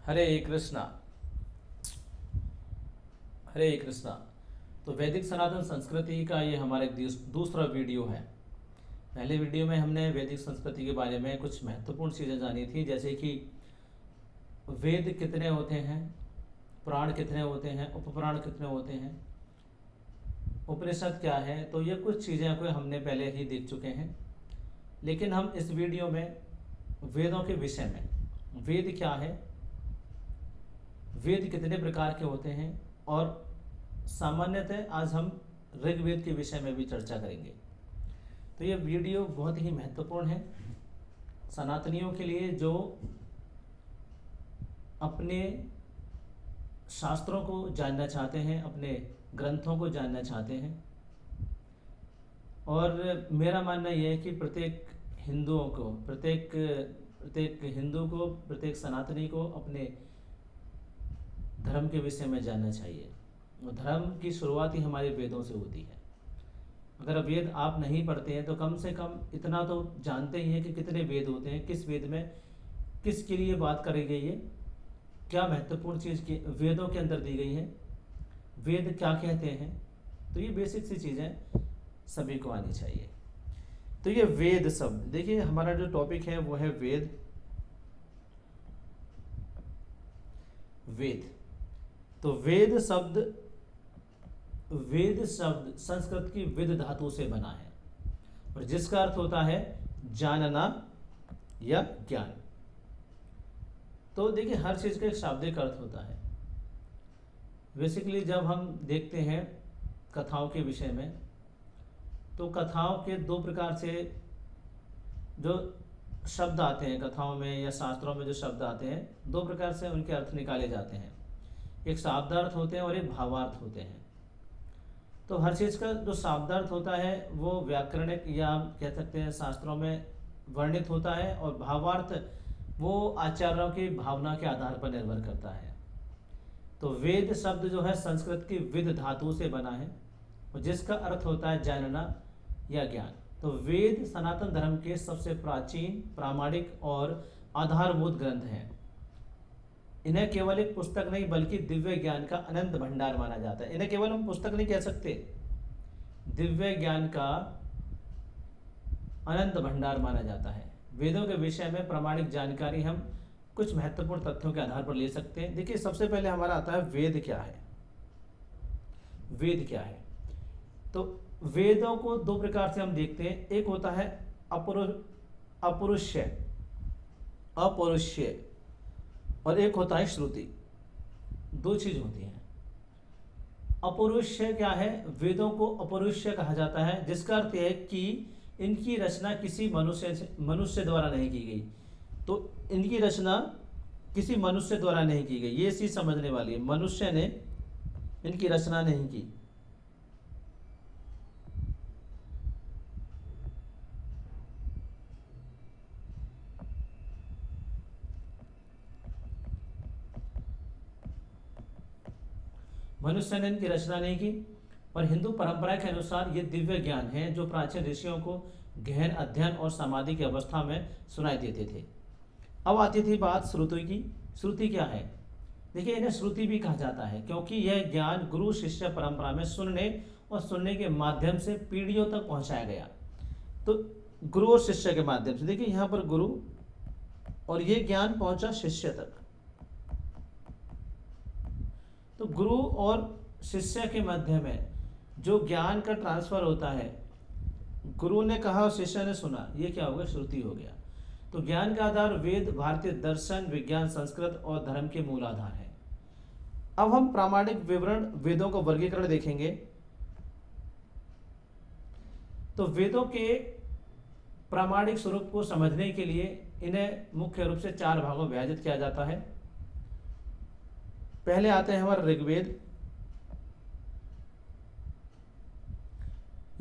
हरे कृष्णा। हरे कृष्णा। तो वैदिक सनातन संस्कृति का ये हमारा एक दूसरा वीडियो है। पहले वीडियो में हमने वैदिक संस्कृति के बारे में कुछ महत्वपूर्ण चीज़ें जानी थी, जैसे कि वेद कितने होते हैं, पुराण कितने होते हैं, उपपुराण कितने होते हैं, उपनिषद क्या है। तो ये कुछ चीज़ें को हमने पहले ही देख चुके हैं। लेकिन हम इस वीडियो में वेदों के विषय में, वेद क्या है, वेद कितने प्रकार के होते हैं, और सामान्यतः आज हम ऋग्वेद के विषय में भी चर्चा करेंगे। तो ये वीडियो बहुत ही महत्वपूर्ण है सनातनियों के लिए, जो अपने शास्त्रों को जानना चाहते हैं, अपने ग्रंथों को जानना चाहते हैं। और मेरा मानना यह है कि प्रत्येक हिंदुओं को, प्रत्येक हिंदू को, प्रत्येक सनातनी को अपने धर्म के विषय में जानना चाहिए। और धर्म की शुरुआत ही हमारे वेदों से होती है। अगर वेद आप नहीं पढ़ते हैं तो कम से कम इतना तो जानते ही हैं कि कितने वेद होते हैं, किस वेद में किसके लिए बात करी गई है, क्या महत्वपूर्ण चीज़ की वेदों के अंदर दी गई है, वेद क्या कहते हैं। तो ये बेसिक सी चीज़ें सभी को आनी चाहिए। तो ये वेद शब्द, देखिए हमारा जो टॉपिक है वो है वेद। वेद, तो वेद शब्द संस्कृत की विद धातु से बना है, और जिसका अर्थ होता है जानना या ज्ञान। तो देखिए हर चीज़ का एक शाब्दिक अर्थ होता है। बेसिकली जब हम देखते हैं कथाओं के विषय में, तो कथाओं के दो प्रकार से जो शब्द आते हैं कथाओं में या शास्त्रों में, जो शब्द आते हैं दो प्रकार से उनके अर्थ निकाले जाते हैं। एक शाब्दार्थ होते हैं और एक भावार्थ होते हैं। तो हर चीज़ का जो शाब्दार्थ होता है वो व्याकरणिक या हम कह सकते हैं शास्त्रों में वर्णित होता है, और भावार्थ वो आचार्यों की भावना के आधार पर निर्भर करता है। तो वेद शब्द जो है संस्कृत की विद धातु से बना है, और जिसका अर्थ होता है जानना या ज्ञान। तो वेद सनातन धर्म के सबसे प्राचीन, प्रामाणिक और आधारभूत ग्रंथ हैं। इन्हें केवल एक पुस्तक नहीं बल्कि दिव्य ज्ञान का अनंत भंडार माना जाता है। इन्हें केवल हम पुस्तक नहीं कह सकते, दिव्य ज्ञान का अनंत भंडार माना जाता है। वेदों के विषय में प्रामाणिक जानकारी हम कुछ महत्वपूर्ण तथ्यों के आधार पर ले सकते हैं। देखिए सबसे पहले हमारा आता है वेद क्या है। वेद क्या है, तो वेदों को दो प्रकार से हम देखते हैं। एक होता है अपौरुष्य, और एक होता है श्रुति। दो चीज होती हैं। अपौरुष्य क्या है, वेदों को अपौरुष्य कहा जाता है, जिसका अर्थ है कि इनकी रचना किसी मनुष्य द्वारा नहीं की गई। तो इनकी रचना किसी मनुष्य द्वारा नहीं की गई, ये चीज समझने वाली है। मनुष्य ने इनकी रचना नहीं की। मनुष्य ने इनकी रचना नहीं की, और हिंदू परंपरा के अनुसार ये दिव्य ज्ञान है जो प्राचीन ऋषियों को गहन अध्ययन और समाधि की अवस्था में सुनाई देते थे। अब आती थी बात श्रुति की। श्रुति क्या है, देखिए इन्हें श्रुति भी कहा जाता है क्योंकि यह ज्ञान गुरु शिष्य परंपरा में सुनने के माध्यम से पीढ़ियों तक पहुंचाया गया। तो गुरु और शिष्य के माध्यम से, देखिए यहाँ पर गुरु, और ये ज्ञान पहुंचा शिष्य तक। तो गुरु और शिष्य के मध्य में जो ज्ञान का ट्रांसफर होता है, गुरु ने कहा और शिष्य ने सुना, ये क्या हो गया, श्रुति हो गया। तो ज्ञान का आधार वेद, भारतीय दर्शन, विज्ञान, संस्कृत और धर्म के मूल आधार है। अब हम प्रामाणिक विवरण, वेदों का वर्गीकरण देखेंगे। तो वेदों के प्रामाणिक स्वरूप को समझने के लिए इन्हें मुख्य रूप से चार भागों में विभाजित किया जाता है। पहले आते हैं हमारा ऋग्वेद।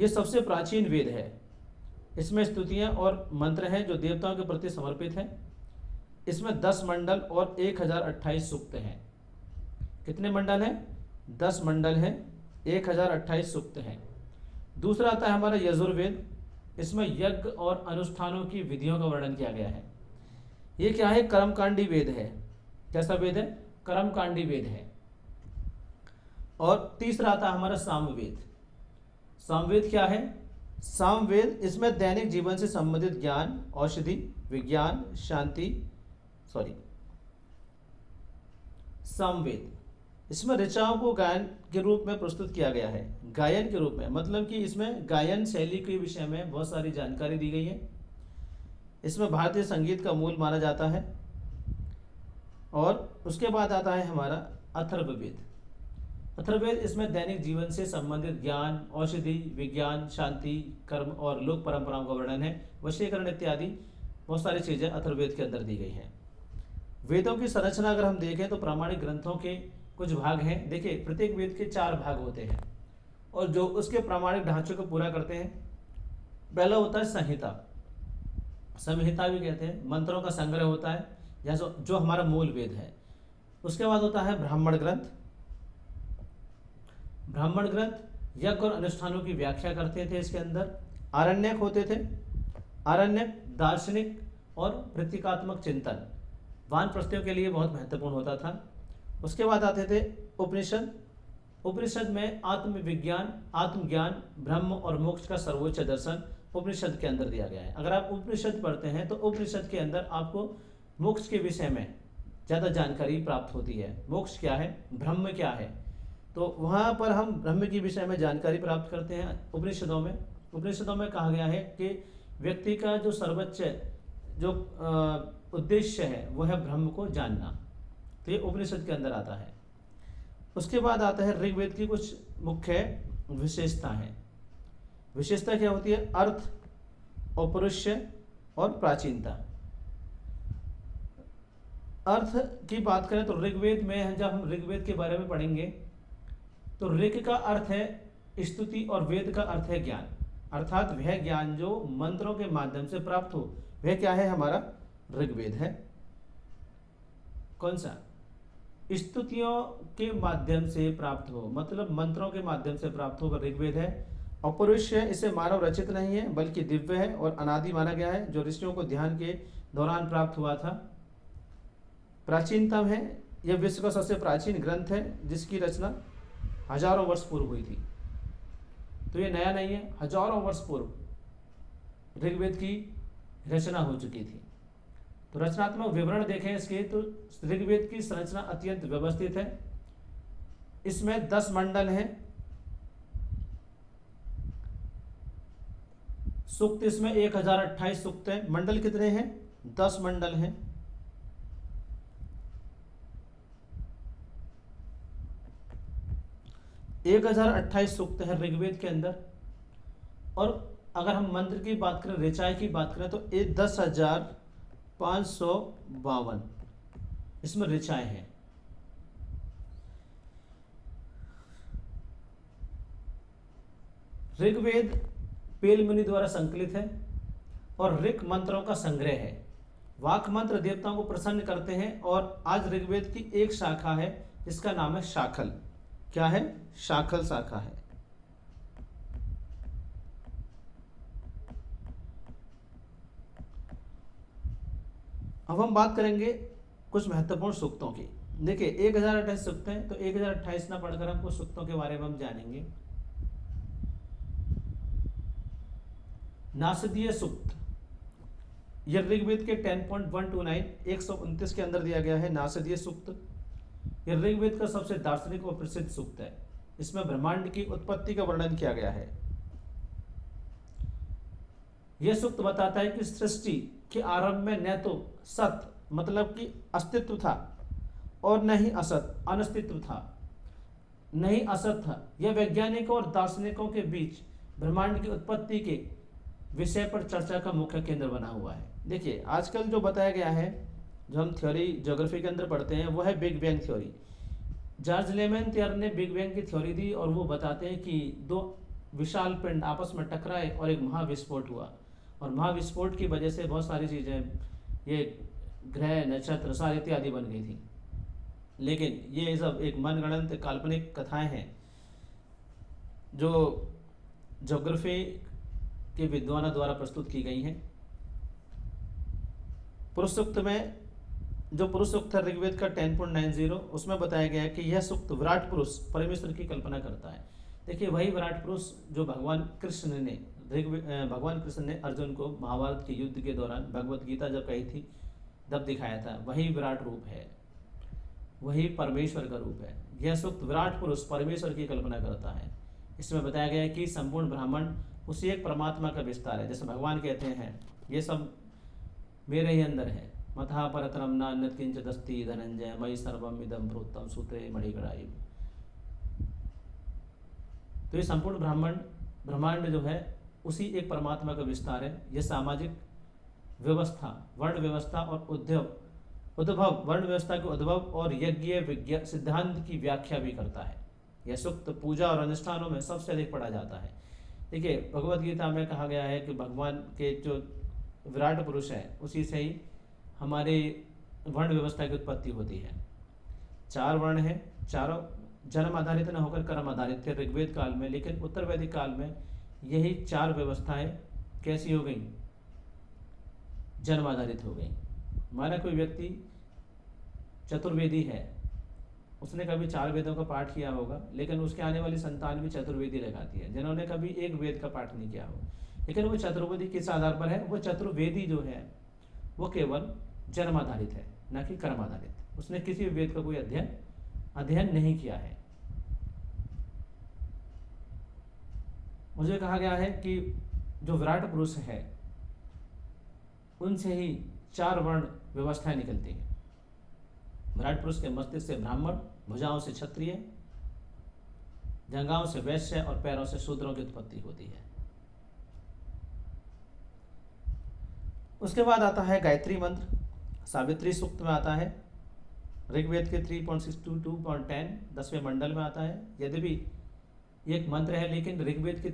यह सबसे प्राचीन वेद है। इसमें स्तुतियां और मंत्र हैं जो देवताओं के प्रति समर्पित हैं। इसमें 10 मंडल और 1028 सूक्त हैं। कितने मंडल हैं, 10 मंडल हैं, 1028 सूक्त हैं। दूसरा आता है हमारा यजुर्वेद। इसमें यज्ञ और अनुष्ठानों की विधियों का वर्णन किया गया है। ये क्या है, कर्मकांडी वेद है। कैसा वेद है? कर्मकांडी वेद है। और तीसरा आता है हमारा सामवेद। सामवेद क्या है? सामवेद इसमें दैनिक जीवन से संबंधित ज्ञान, औषधि, विज्ञान, शांति, सामवेद इसमें ऋचाओं को गायन के रूप में प्रस्तुत किया गया है। गायन के रूप में मतलब कि इसमें गायन शैली के विषय में बहुत सारी जानकारी दी गई है। इसमें भारतीय संगीत का मूल माना जाता है। और उसके बाद आता है हमारा अथर्ववेद। अथर्ववेद इसमें दैनिक जीवन से संबंधित ज्ञान, औषधि, विज्ञान, शांति, कर्म और लोक परंपराओं का वर्णन है। वशीकरण इत्यादि बहुत सारी चीज़ें अथर्ववेद के अंदर दी गई हैं। वेदों की संरचना अगर हम देखें तो प्रामाणिक ग्रंथों के कुछ भाग हैं। देखिए, प्रत्येक वेद के 4 भाग होते हैं और जो उसके प्रामाणिक ढांचे को पूरा करते हैं। पहला होता है संहिता, संहिता भी कहते हैं, मंत्रों का संग्रह होता है या जो हमारा मूल वेद है। उसके बाद होता है ब्राह्मण ग्रंथ। ब्राह्मण ग्रंथ यज्ञ और अनुष्ठानों की व्याख्या करते थे। इसके अंदर आरण्यक होते थे। आरण्यक दार्शनिक और प्रतीकात्मक चिंतन, वानप्रस्थियों के लिए बहुत महत्वपूर्ण होता था। उसके बाद आते थे उपनिषद। उपनिषद में आत्मविज्ञान, आत्मज्ञान, ब्रह्म और मोक्ष का सर्वोच्च दर्शन उपनिषद के अंदर दिया गया है। अगर आप उपनिषद पढ़ते हैं तो उपनिषद के अंदर आपको मोक्ष के विषय में ज़्यादा जानकारी प्राप्त होती है। मोक्ष क्या है, ब्रह्म क्या है, तो वहाँ पर हम ब्रह्म के विषय में जानकारी प्राप्त करते हैं उपनिषदों में। उपनिषदों में कहा गया है कि व्यक्ति का जो सर्वोच्च जो उद्देश्य है वो है ब्रह्म को जानना। तो ये उपनिषद के अंदर आता है। उसके बाद आता है ऋग्वेद की कुछ मुख्य विशेषता है। विशेषता क्या होती है? अर्थ, औपरुष्य और प्राचीनता। अर्थ की बात करें तो ऋग्वेद में, जब हम ऋग्वेद के बारे में पढ़ेंगे तो ऋग का अर्थ है स्तुति और वेद का अर्थ है ज्ञान। अर्थात वह ज्ञान जो मंत्रों के माध्यम से प्राप्त हो वह क्या है? हमारा ऋग्वेद है। कौन सा? स्तुतियों के माध्यम से प्राप्त हो, मतलब मंत्रों के माध्यम से प्राप्त हो, ऋग्वेद है। अपरुष्य इसे मानव रचित नहीं है बल्कि दिव्य है और अनादि माना गया है, जो ऋषियों को ध्यान के दौरान प्राप्त हुआ था। प्राचीनतम है, यह विश्व का सबसे प्राचीन ग्रंथ है जिसकी रचना हजारों वर्ष पूर्व हुई थी। तो ये नया नहीं है, हजारों वर्ष पूर्व ऋग्वेद की रचना हो चुकी थी। तो रचनात्मक विवरण देखें इसके तो ऋग्वेद की संरचना अत्यंत व्यवस्थित है। इसमें 10 मंडल हैं। सूक्त इसमें 1028 सूक्त है। मंडल कितने हैं? 10 मंडल हैं। एक 1028 सूक्त है ऋग्वेद के अंदर। और अगर हम मंत्र की बात करें, ऋचाएँ की बात करें तो 10,552 इसमें ऋचाएँ हैं। ऋग्वेद पेल मुनि द्वारा संकलित है और ऋक मंत्रों का संग्रह है। वाक मंत्र देवताओं को प्रसन्न करते हैं और आज ऋग्वेद की एक शाखा है जिसका नाम है शाखल। क्या है? शाखल शाखा है। अब हम बात करेंगे कुछ महत्वपूर्ण सूक्तों की। देखिए 1028 सूक्त हैं तो 1028 ना पढ़कर हम कुछ सूक्तों के बारे में हम जानेंगे। नासदीय सूक्त, यह ऋग्वेद के 10.129 129 के अंदर दिया गया है। नासदीय सूक्त यह ऋग्वेद का सबसे दार्शनिक और प्रसिद्ध सूक्त है। इसमें ब्रह्मांड की उत्पत्ति का वर्णन किया गया है। यह सूक्त बताता है कि सृष्टि के आरंभ में न तो सत मतलब कि अस्तित्व था और न ही असत अनस्तित्व था, नहीं असत था। यह वैज्ञानिकों और दार्शनिकों के बीच ब्रह्मांड की उत्पत्ति के विषय पर चर्चा का मुख्य केंद्र बना हुआ है। देखिए आजकल जो बताया गया है, जो हम थ्योरी ज्योग्राफी के अंदर पढ़ते हैं, वो है बिग बैंग थ्योरी। जॉर्ज लेमेंटियर ने बिग बैंग की थ्योरी दी और वो बताते हैं कि 2 विशाल पिंड आपस में टकराए और एक महाविस्फोट हुआ और महाविस्फोट की वजह से बहुत सारी चीज़ें, ये ग्रह, नक्षत्र, सारे इत्यादि बन गई थी। लेकिन ये सब एक मनगढ़ंत काल्पनिक कथाएं हैं जो ज्योग्राफी के विद्वानों द्वारा प्रस्तुत की गई हैं। पुरुष सूक्त में जो पुरुष सूक्त है ऋग्वेद का 10.90, उसमें बताया गया है कि यह सूक्त विराट पुरुष परमेश्वर की कल्पना करता है। देखिए वही विराट पुरुष जो भगवान कृष्ण ने अर्जुन को महाभारत के युद्ध के दौरान भगवत गीता जब कही थी तब दिखाया था, वही विराट रूप है, वही परमेश्वर का रूप है। यह सूक्त विराट पुरुष परमेश्वर की कल्पना करता है। इसमें बताया गया है कि संपूर्ण ब्रह्मांड उसी एक परमात्मा का विस्तार है। जैसे भगवान कहते हैं ये सब मेरे ही अंदर है, मथा परतरम नान्यत किंचित् अस्ति धनंजय मयि सर्वम इदं प्रोक्तम सूत्रे मणिगणाय। तो ये संपूर्ण ब्रह्मांड जो है उसी एक परमात्मा का विस्तार है। यह सामाजिक व्यवस्था, वर्ण व्यवस्था और उद्भव वर्ण व्यवस्था के उद्भव और यज्ञ सिद्धांत की व्याख्या भी करता है। यह सूक्त पूजा और अनुष्ठानों में सबसे अधिक पढ़ा जाता है। देखिए भगवत गीता में कहा गया है कि भगवान के जो विराट पुरुष है उसी से ही हमारे वर्ण व्यवस्था की उत्पत्ति होती है। 4 वर्ण है, चारों जन्म आधारित न होकर कर्म आधारित थे ऋग्वेद काल में, लेकिन उत्तर वैदिक काल में यही 4 व्यवस्थाएं कैसी हो गई, जन्म आधारित हो गई। माना कोई व्यक्ति चतुर्वेदी है, उसने कभी 4 वेदों का पाठ किया होगा, लेकिन उसके आने वाली संतान भी चतुर्वेदी लगाती है जिन्होंने कभी एक वेद का पाठ नहीं किया हो। लेकिन वो चतुर्वेदी किस आधार पर है, वो चतुर्वेदी जो है वो केवल जन्म आधारित है, न कि कर्म आधारित। उसने किसी वेद का कोई अध्ययन नहीं किया है। मुझे कहा गया है कि जो विराट पुरुष है उनसे ही 4 वर्ण व्यवस्थाएं निकलती हैं। विराट पुरुष के मस्तिष्क से ब्राह्मण, भुजाओं से क्षत्रिय, जंघाओं से वैश्य और पैरों से शूद्रों की उत्पत्ति होती है। उसके बाद आता है गायत्री मंत्र, सावित्री सूक्त में आता है, ऋग्वेद के 3.6-2.10 10वें मंडल में आता है। यद्यपि ये एक मंत्र है लेकिन ऋग्वेद के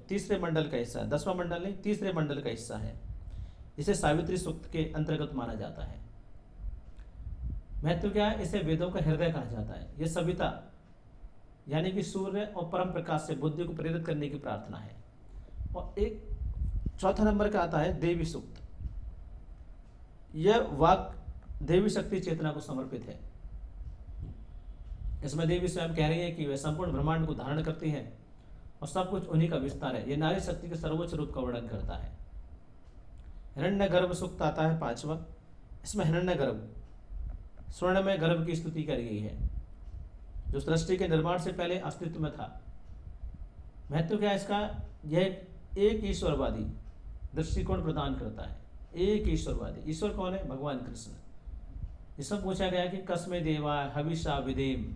तीसरे मंडल का हिस्सा है, 10वां मंडल नहीं, तीसरे मंडल का हिस्सा है। इसे सावित्री सूक्त के अंतर्गत माना जाता है। महत्व क्या है, इसे वेदों का हृदय कहा जाता है। यह सविता यानी कि सूर्य और परम प्रकाश से बुद्धि को प्रेरित करने की प्रार्थना है। और एक चौथा नंबर का आता है देवी सूक्त। यह वाक देवी शक्ति चेतना को समर्पित है। इसमें देवी स्वयं कह रही है कि वह संपूर्ण ब्रह्मांड को धारण करती है और सब कुछ उन्हीं का विस्तार है। यह नारी शक्ति के सर्वोच्च रूप का वर्णन करता है। हिरण्यगर्भ सूक्त आता है 5वां। इसमें हिरण्यगर्भ स्वर्ण में गर्भ की स्तुति करी गई है, जो सृष्टि के निर्माण से पहले अस्तित्व में था। महत्व क्या है इसका, यह एक ईश्वरवादी दृष्टिकोण प्रदान करता है। एक ईश्वरवादी, ईश्वर कौन है, भगवान कृष्ण। इसमें पूछा गया कि कस्मे देवा हविषा विदेम,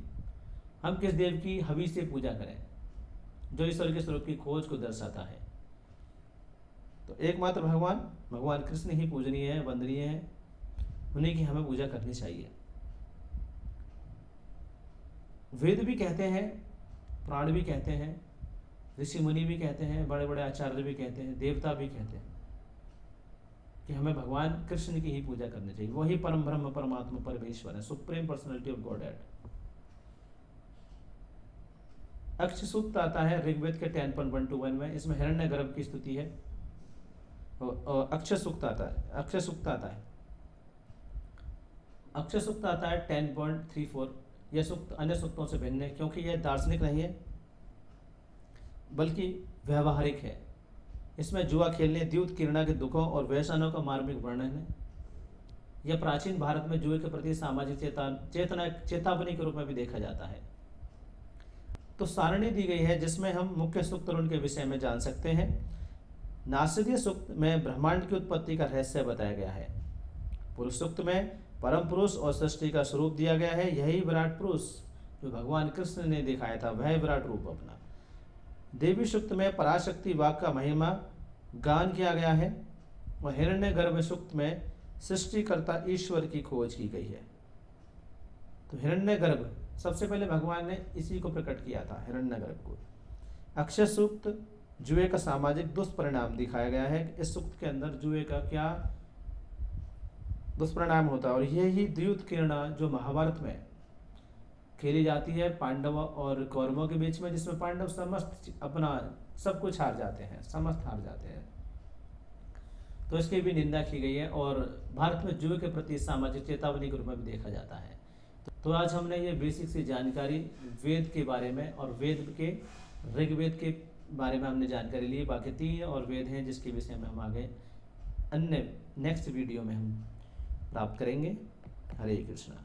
हम किस देव की हवि से पूजा करें, जो ईश्वर के स्वरूप की खोज को दर्शाता है। तो एकमात्र भगवान कृष्ण ही पूजनीय है, वंदनीय है, उन्हीं की हमें पूजा करनी चाहिए। वेद भी कहते हैं, पुराण भी कहते हैं, ऋषि मुनि भी कहते हैं, बड़े बड़े आचार्य भी कहते हैं, देवता भी कहते हैं कि हमें भगवान कृष्ण की ही पूजा करनी चाहिए। वही परम ब्रह्म परमात्मा परमेश्वर है, सुप्रीम पर्सनालिटी ऑफ गॉडहेड। अक्ष सूक्त आता है ऋग्वेद के 10.1-1 में। इसमें हिरण्यगर्भ की स्तुति है। और अक्षय सूक्त आता है। अक्षय सूक्त आता है 10.34। यह सूक्त अन्य सूक्तों से भिन्न है क्योंकि यह दार्शनिक नहीं है बल्कि व्यवहारिक है। इसमें जुआ खेलने, द्यूत किरणा के दुखों और व्यसनों का मार्मिक वर्णन है। यह प्राचीन भारत में जुए के प्रति सामाजिक चेतावनी के रूप में भी देखा जाता है। तो सारणी दी गई है जिसमें हम मुख्य सूक्त और उनके विषय में जान सकते हैं। नासदीय सूक्त में ब्रह्मांड की उत्पत्ति का रहस्य बताया गया है। पुरुष सूक्त में परम पुरुष और सृष्टि का स्वरूप दिया गया है। यही विराट पुरुष जो भगवान कृष्ण ने दिखाया था, वह विराट रूप अपना। देवी सूक्त में पराशक्ति वाक का महिमा गान किया गया है। और हिरण्यगर्भ सूक्त में सृष्टिकर्ता ईश्वर की खोज की गई है। तो हिरण्यगर्भ सबसे पहले भगवान ने इसी को प्रकट किया था, हिरण्यगर्भ को। अक्षय सूक्त जुए का सामाजिक दुष्परिणाम दिखाया गया है। इस सूक्त के अंदर जुए का क्या दुष्परिणाम होता है, और यही द्यूत किरणा जो महाभारत में खेली जाती है पांडवों और कौरवों के बीच में, जिसमें पांडव समस्त अपना सब कुछ हार जाते हैं, समस्त हार जाते हैं। तो इसकी भी निंदा की गई है और भारत में जुए के प्रति सामाजिक चेतावनी के रूप में भी देखा जाता है। तो आज हमने ये बेसिक सी जानकारी वेद के बारे में और वेद के ऋग्वेद के बारे में हमने जानकारी ली। बाकी 3 और वेद हैं जिसके विषय में हम आगे अन्य नेक्स्ट वीडियो में हम प्राप्त करेंगे। हरे कृष्णा।